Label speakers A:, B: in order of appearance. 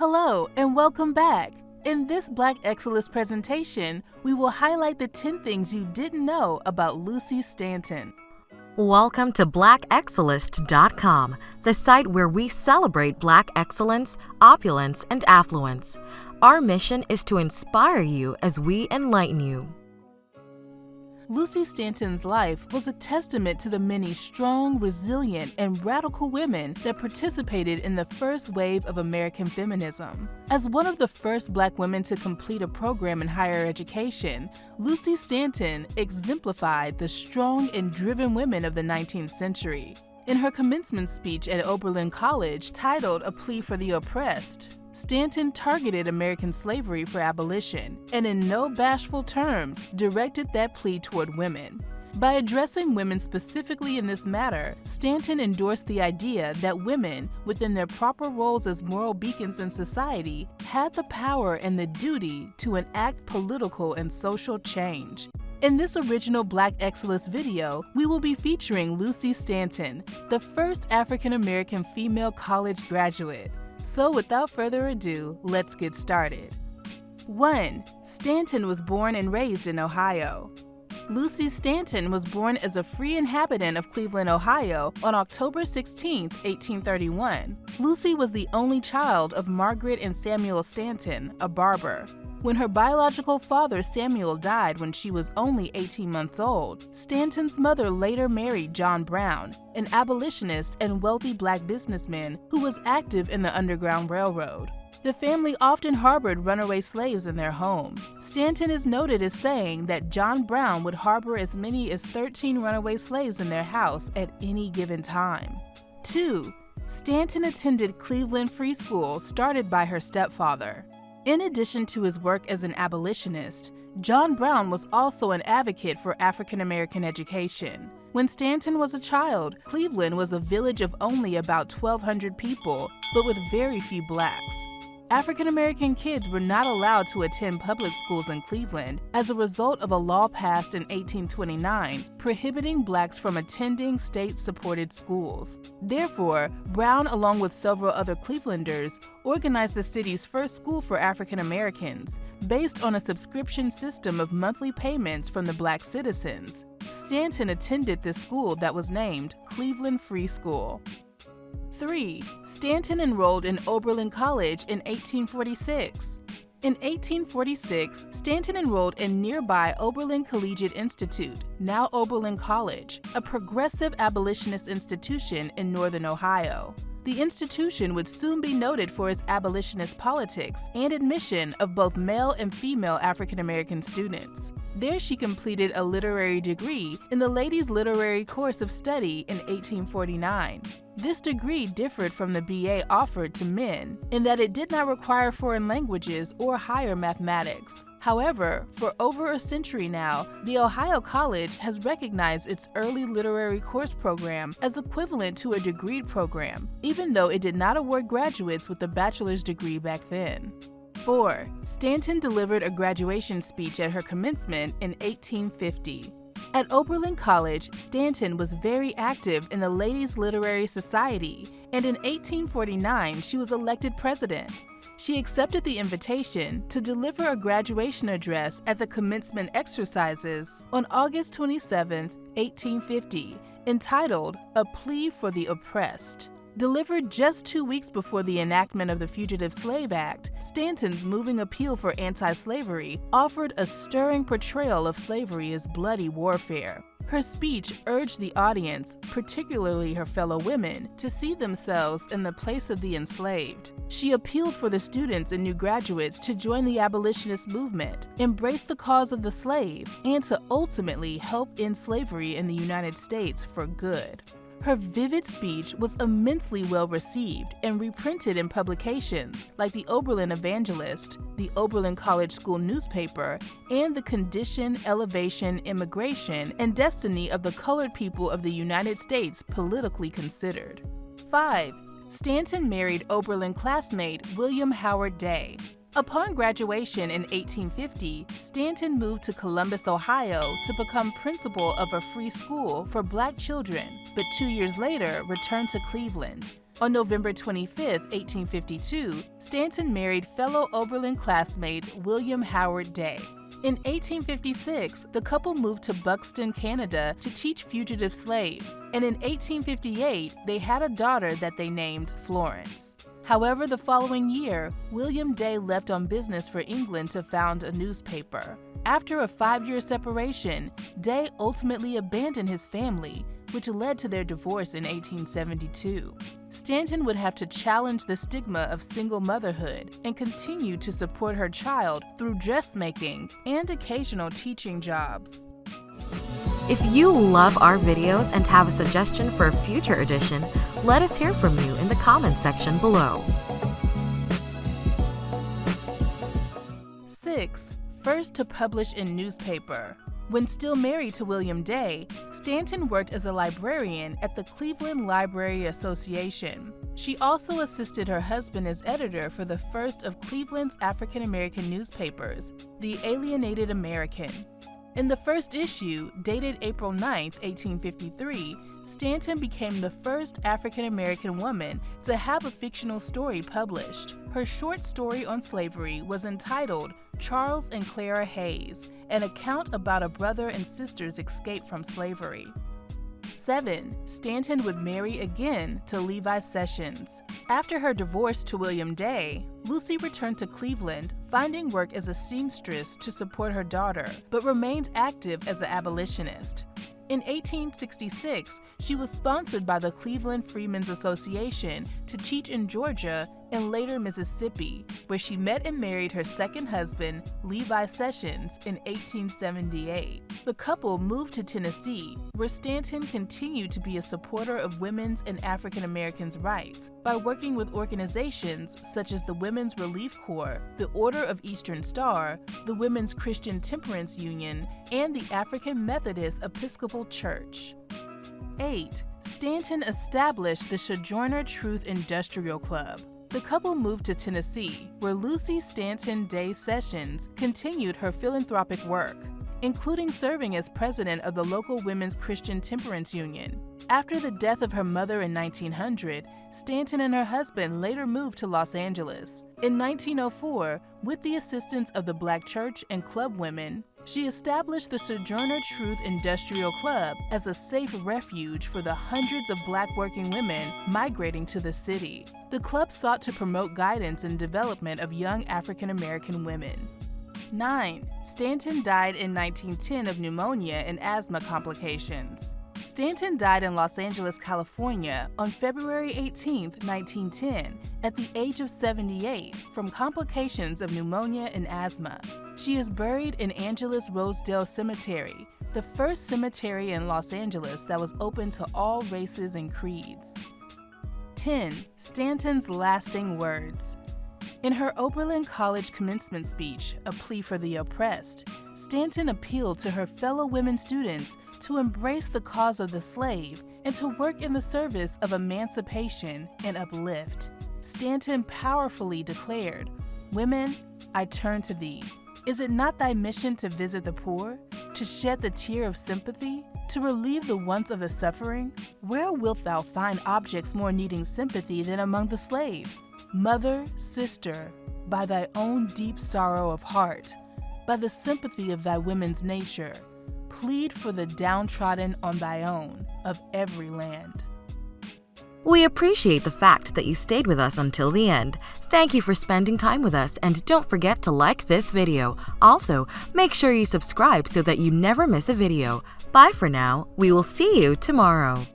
A: Hello and welcome back. In this Black Excellist presentation, we will highlight the 10 things you didn't know about Lucy Stanton.
B: Welcome to blackexellist.com, the site where we celebrate Black excellence, opulence, and affluence. Our mission is to inspire you as we enlighten you.
A: Lucy Stanton's life was a testament to the many strong, resilient, and radical women that participated in the first wave of American feminism. As one of the first Black women to complete a program in higher education, Lucy Stanton exemplified the strong and driven women of the 19th century. In her commencement speech at Oberlin College, titled "A Plea for the Oppressed," Stanton targeted American slavery for abolition, and in no bashful terms directed that plea toward women. By addressing women specifically in this matter, Stanton endorsed the idea that women, within their proper roles as moral beacons in society, had the power and the duty to enact political and social change. In this original Black Excellist video, we will be featuring Lucy Stanton, the first African-American female college graduate. So without further ado, let's get started. 1. Stanton was born and raised in Ohio. Lucy Stanton was born as a free inhabitant of Cleveland, Ohio on October 16, 1831. Lucy was the only child of Margaret and Samuel Stanton, a barber. When her biological father Samuel died when she was only 18 months old, Stanton's mother later married John Brown, an abolitionist and wealthy Black businessman who was active in the Underground Railroad. The family often harbored runaway slaves in their home. Stanton is noted as saying that John Brown would harbor as many as 13 runaway slaves in their house at any given time. 2. Stanton attended Cleveland Free School, started by her stepfather. In addition to his work as an abolitionist, John Brown was also an advocate for African American education. When Stanton was a child, Cleveland was a village of only about 1,200 people, but with very few Blacks. African American kids were not allowed to attend public schools in Cleveland as a result of a law passed in 1829 prohibiting Blacks from attending state-supported schools. Therefore, Brown, along with several other Clevelanders, organized the city's first school for African Americans, based on a subscription system of monthly payments from the Black citizens. Stanton attended this school that was named Cleveland Free School. 3. Stanton enrolled in Oberlin College in 1846. In 1846, Stanton enrolled in nearby Oberlin Collegiate Institute, now Oberlin College, a progressive abolitionist institution in northern Ohio. The institution would soon be noted for its abolitionist politics and admission of both male and female African American students. There she completed a literary degree in the Ladies' Literary Course of Study in 1849. This degree differed from the BA offered to men in that it did not require foreign languages or higher mathematics. However, for over a century now, the Ohio College has recognized its early literary course program as equivalent to a degree program, even though it did not award graduates with a bachelor's degree back then. 4. Stanton delivered a graduation speech at her commencement in 1850. At Oberlin College, Stanton was very active in the Ladies' Literary Society, and in 1849 she was elected president. She accepted the invitation to deliver a graduation address at the commencement exercises on August 27, 1850, entitled "A Plea for the Oppressed." Delivered just 2 weeks before the enactment of the Fugitive Slave Act, Stanton's moving appeal for anti-slavery offered a stirring portrayal of slavery as bloody warfare. Her speech urged the audience, particularly her fellow women, to see themselves in the place of the enslaved. She appealed for the students and new graduates to join the abolitionist movement, embrace the cause of the slave, and to ultimately help end slavery in the United States for good. Her vivid speech was immensely well received and reprinted in publications like the Oberlin Evangelist, the Oberlin College School newspaper, and the Condition, Elevation, Immigration, and Destiny of the Colored People of the United States Politically Considered. 5. Stanton married Oberlin classmate William Howard Day. Upon graduation in 1850, Stanton moved to Columbus, Ohio to become principal of a free school for Black children, but 2 years later returned to Cleveland. On November 25, 1852, Stanton married fellow Oberlin classmate William Howard Day. In 1856, the couple moved to Buxton, Canada to teach fugitive slaves, and in 1858, they had a daughter that they named Florence. However, the following year, William Day left on business for England to found a newspaper. After a 5-year separation, Day ultimately abandoned his family, which led to their divorce in 1872. Stanton would have to challenge the stigma of single motherhood and continue to support her child through dressmaking and occasional teaching jobs.
B: If you love our videos and have a suggestion for a future edition, let us hear from you in the comments section below.
A: 6. First to publish in newspaper. When still married to William Day, Stanton worked as a librarian at the Cleveland Library Association. She also assisted her husband as editor for the first of Cleveland's African-American newspapers, The Alienated American. In the first issue, dated April 9, 1853, Stanton became the first African-American woman to have a fictional story published. Her short story on slavery was entitled Charles and Clara Hayes, an account about a brother and sister's escape from slavery. 7. Stanton would marry again to Levi Sessions. After her divorce to William Day, Lucy returned to Cleveland, finding work as a seamstress to support her daughter, but remained active as an abolitionist. In 1866, she was sponsored by the Cleveland Freedmen's Association to teach in Georgia and later Mississippi, where she met and married her second husband, Levi Sessions, in 1878. The couple moved to Tennessee, where Stanton continued to be a supporter of women's and African Americans' rights by working with organizations such as the Women's Relief Corps, the Order of Eastern Star, the Women's Christian Temperance Union, and the African Methodist Episcopal Church. 8. Stanton established the Sojourner Truth Industrial Club. The couple moved to Tennessee, where Lucy Stanton Day Sessions continued her philanthropic work, including serving as president of the local Women's Christian Temperance Union. After the death of her mother in 1900, Stanton and her husband later moved to Los Angeles. In 1904, with the assistance of the Black church and club women, she established the Sojourner Truth Industrial Club as a safe refuge for the hundreds of Black working women migrating to the city. The club sought to promote guidance and development of young African American women. 9. Stanton died in 1910 of pneumonia and asthma complications. Stanton died in Los Angeles, California on February 18, 1910, at the age of 78 from complications of pneumonia and asthma. She is buried in Angeles Rosedale Cemetery, the first cemetery in Los Angeles that was open to all races and creeds. 10. Stanton's lasting words. In her Oberlin College commencement speech, A Plea for the Oppressed, Stanton appealed to her fellow women students to embrace the cause of the slave and to work in the service of emancipation and uplift. Stanton powerfully declared, "Women, I turn to thee. Is it not thy mission to visit the poor, to shed the tear of sympathy, to relieve the wants of the suffering? Where wilt thou find objects more needing sympathy than among the slaves? Mother, sister, by thy own deep sorrow of heart, by the sympathy of thy women's nature, plead for the downtrodden on thy own, of every land."
B: We appreciate the fact that you stayed with us until the end. Thank you for spending time with us, and don't forget to like this video. Also, make sure you subscribe so that you never miss a video. Bye for now. We will see you tomorrow.